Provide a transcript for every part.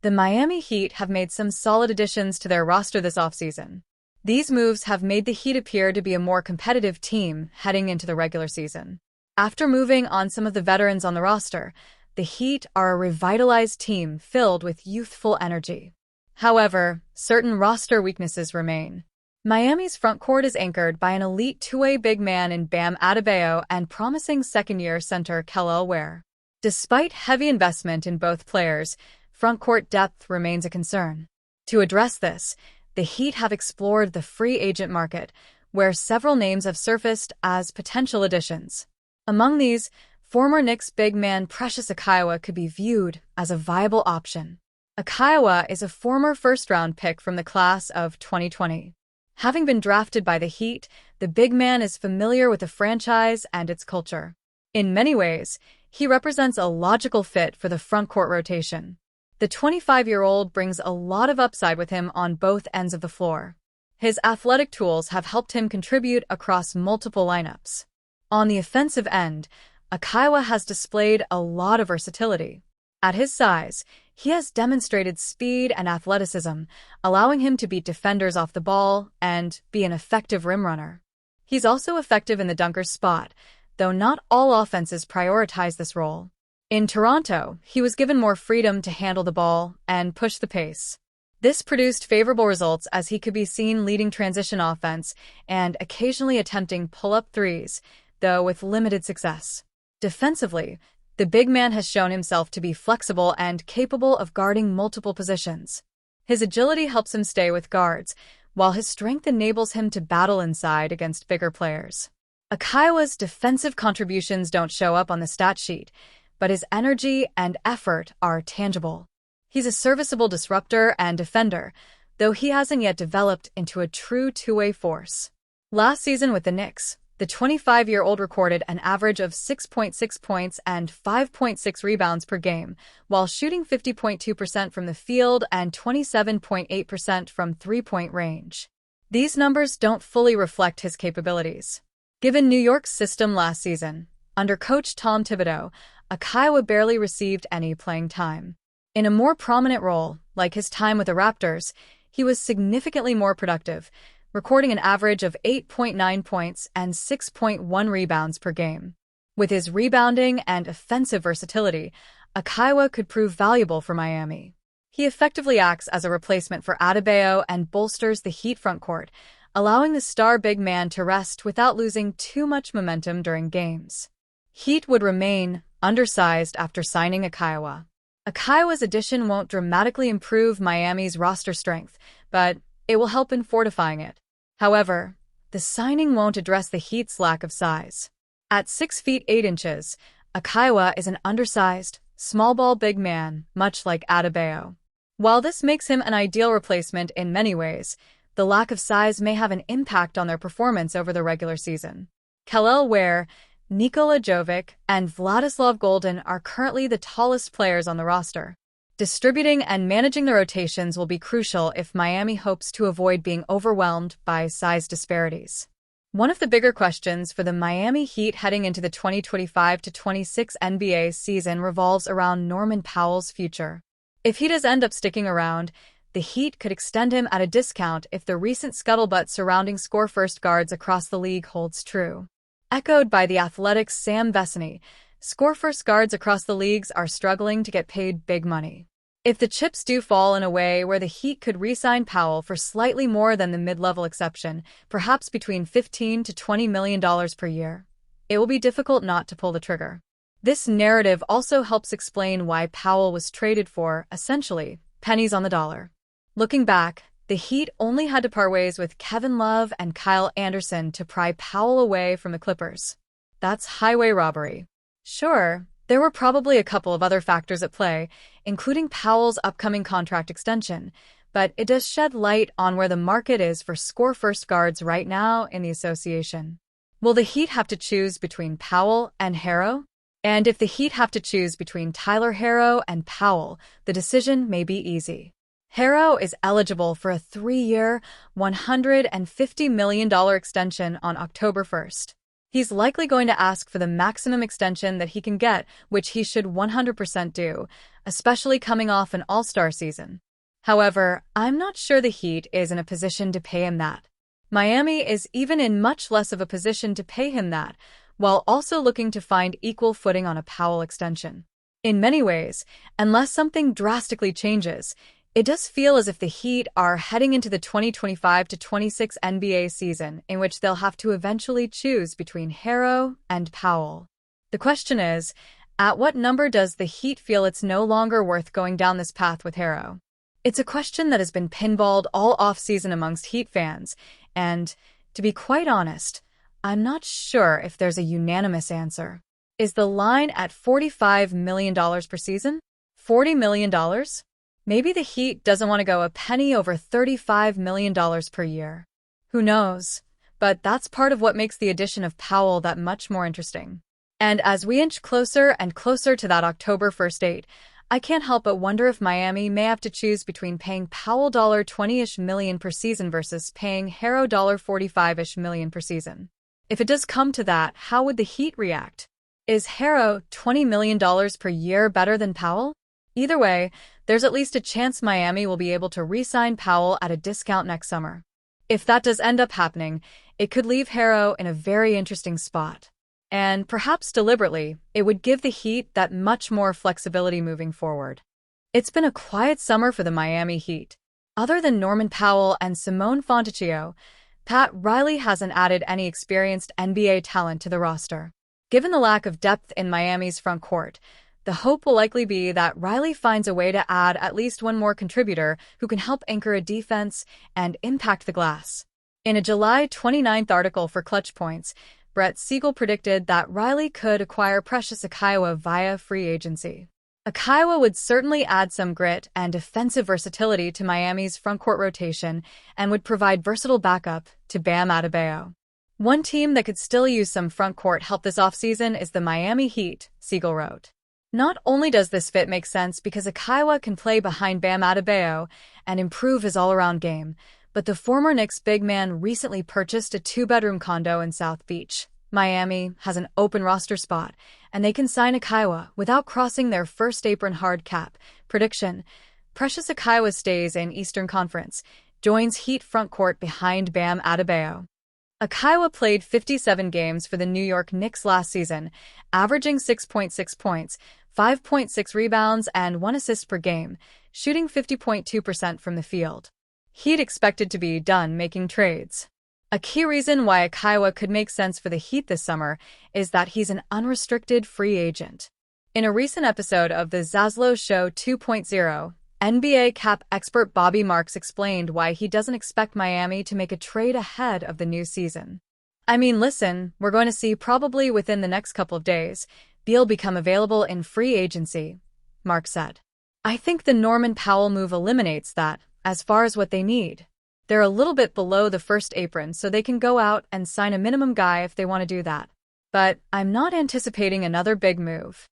The Miami Heat have made some solid additions to their roster this offseason. These moves have made the Heat appear to be a more competitive team heading into the regular season. After moving on some of the veterans on the roster, the Heat are a revitalized team filled with youthful energy. However, certain roster weaknesses remain. Miami's front court is anchored by an elite two-way big man in Bam Adebayo and promising second-year center Kel'el Ware. Despite heavy investment in both players, front court depth remains a concern. To address this, the Heat have explored the free agent market, where several names have surfaced as potential additions. Among these, former Knicks big man Precious Achiuwa could be viewed as a viable option. Achiuwa is a former first-round pick from the class of 2020. Having been drafted by the Heat, the big man is familiar with the franchise and its culture. In many ways, he represents a logical fit for the front-court rotation. The 25-year-old brings a lot of upside with him on both ends of the floor. His athletic tools have helped him contribute across multiple lineups. On the offensive end, Achiuwa has displayed a lot of versatility. At his size, he has demonstrated speed and athleticism, allowing him to beat defenders off the ball and be an effective rim runner. He's also effective in the dunker's spot, though not all offenses prioritize this role. In Toronto, he was given more freedom to handle the ball and push the pace. This produced favorable results as he could be seen leading transition offense and occasionally attempting pull-up threes, though with limited success. Defensively, the big man has shown himself to be flexible and capable of guarding multiple positions. His agility helps him stay with guards, while his strength enables him to battle inside against bigger players. Achiuwa's defensive contributions don't show up on the stat sheet, but his energy and effort are tangible. He's a serviceable disruptor and defender, though he hasn't yet developed into a true two-way force. Last season with the Knicks, the 25-year-old recorded an average of 6.6 points and 5.6 rebounds per game, while shooting 50.2% from the field and 27.8% from three-point range. These numbers don't fully reflect his capabilities. Given New York's system last season, under coach Tom Thibodeau, Achiuwa barely received any playing time. In a more prominent role, like his time with the Raptors, he was significantly more productive, recording an average of 8.9 points and 6.1 rebounds per game. With his rebounding and offensive versatility, Achiuwa could prove valuable for Miami. He effectively acts as a replacement for Adebayo and bolsters the Heat frontcourt, allowing the star big man to rest without losing too much momentum during games. Heat would remain undersized after signing Achiuwa. Achiuwa's addition won't dramatically improve Miami's roster strength, but it will help in fortifying it. However, the signing won't address the Heat's lack of size. At 6 feet 8 inches, Achiuwa is an undersized, small-ball big man, much like Adebayo. While this makes him an ideal replacement in many ways, the lack of size may have an impact on their performance over the regular season. Kel'el Ware, Nikola Jovic, and Vladislav Goldin are currently the tallest players on the roster. Distributing and managing the rotations will be crucial if Miami hopes to avoid being overwhelmed by size disparities. One of the bigger questions for the Miami Heat heading into the 2025-26 NBA season revolves around Norman Powell's future. If he does end up sticking around, the Heat could extend him at a discount if the recent scuttlebutt surrounding score-first guards across the league holds true. Echoed by the Athletics' Sam Vecenie, score-first guards across the leagues are struggling to get paid big money. If the chips do fall in a way where the Heat could re-sign Powell for slightly more than the mid-level exception, perhaps between $15 to $20 million per year, it will be difficult not to pull the trigger. This narrative also helps explain why Powell was traded for, essentially, pennies on the dollar. Looking back, the Heat only had to part ways with Kevin Love and Kyle Anderson to pry Powell away from the Clippers. That's highway robbery. Sure, there were probably a couple of other factors at play, including Powell's upcoming contract extension, but it does shed light on where the market is for score-first guards right now in the association. Will the Heat have to choose between Powell and Herro? And if the Heat have to choose between Tyler Herro and Powell, the decision may be easy. Herro is eligible for a 3-year, $150 million extension on October 1st. He's likely going to ask for the maximum extension that he can get, which he should 100% do, especially coming off an all-star season. However, I'm not sure the Heat is in a position to pay him that. Miami is even in much less of a position to pay him that, while also looking to find equal footing on a Powell extension. In many ways, unless something drastically changes, it does feel as if the Heat are heading into the 2025-26 NBA season in which they'll have to eventually choose between Herro and Powell. The question is, at what number does the Heat feel it's no longer worth going down this path with Herro? It's a question that has been pinballed all offseason amongst Heat fans, and, to be quite honest, I'm not sure if there's a unanimous answer. Is the line at $45 million per season? $40 million? Maybe the Heat doesn't want to go a penny over $35 million per year. Who knows? But that's part of what makes the addition of Powell that much more interesting. And as we inch closer and closer to that October 1st date, I can't help but wonder if Miami may have to choose between paying Powell $20-ish million per season versus paying Herro $45-ish million per season. If it does come to that, how would the Heat react? Is Herro $20 million per year better than Powell? Either way, there's at least a chance Miami will be able to re-sign Powell at a discount next summer. If that does end up happening, it could leave Herro in a very interesting spot. And perhaps deliberately, it would give the Heat that much more flexibility moving forward. It's been a quiet summer for the Miami Heat. Other than Norman Powell and Simone Fontecchio, Pat Riley hasn't added any experienced NBA talent to the roster. Given the lack of depth in Miami's front court, the hope will likely be that Riley finds a way to add at least one more contributor who can help anchor a defense and impact the glass. In a July 29th article for Clutch Points, Brett Siegel predicted that Riley could acquire Precious Achiuwa via free agency. Achiuwa would certainly add some grit and defensive versatility to Miami's frontcourt rotation and would provide versatile backup to Bam Adebayo. One team that could still use some frontcourt help this offseason is the Miami Heat, Siegel wrote. Not only does this fit make sense because Achiuwa can play behind Bam Adebayo and improve his all-around game, but the former Knicks big man recently purchased a 2-bedroom condo in South Beach. Miami has an open roster spot, and they can sign Achiuwa without crossing their first apron hard cap. Prediction: Precious Achiuwa stays in Eastern Conference, joins Heat frontcourt behind Bam Adebayo. Achiuwa played 57 games for the New York Knicks last season, averaging 6.6 points, 5.6 rebounds, and 1 assist per game, shooting 50.2% from the field. Heat expected to be done making trades. A key reason why Achiuwa could make sense for the Heat this summer is that he's an unrestricted free agent. In a recent episode of the Zaslow Show 2.0, NBA cap expert Bobby Marks explained why he doesn't expect Miami to make a trade ahead of the new season. I mean, listen, we're going to see probably within the next couple of days, Beal become available in free agency, Marks said. I think the Norman Powell move eliminates that, as far as what they need. They're a little bit below the first apron, so they can go out and sign a minimum guy if they want to do that. But I'm not anticipating another big move.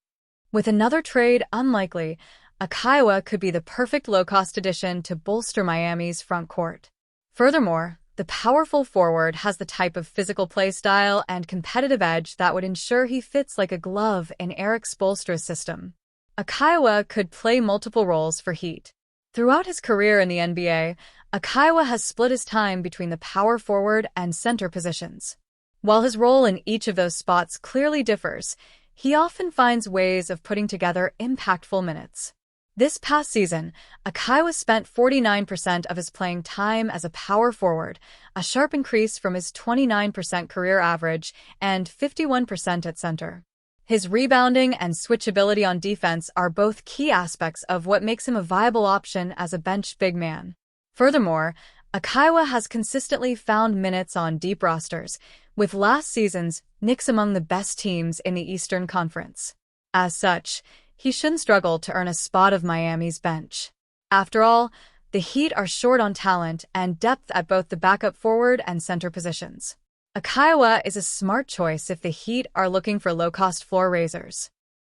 With another trade unlikely, Achiuwa could be the perfect low-cost addition to bolster Miami's front court. Furthermore, the powerful forward has the type of physical play style and competitive edge that would ensure he fits like a glove in Eric Spoelstra's system. Achiuwa could play multiple roles for Heat. Throughout his career in the NBA, Achiuwa has split his time between the power forward and center positions. While his role in each of those spots clearly differs, he often finds ways of putting together impactful minutes. This past season, Achiuwa spent 49% of his playing time as a power forward, a sharp increase from his 29% career average and 51% at center. His rebounding and switchability on defense are both key aspects of what makes him a viable option as a bench big man. Furthermore, Achiuwa has consistently found minutes on deep rosters, with last season's Knicks among the best teams in the Eastern Conference. As such, he shouldn't struggle to earn a spot of Miami's bench. After all, the Heat are short on talent and depth at both the backup forward and center positions. Achiuwa is a smart choice if the Heat are looking for low-cost floor raisers.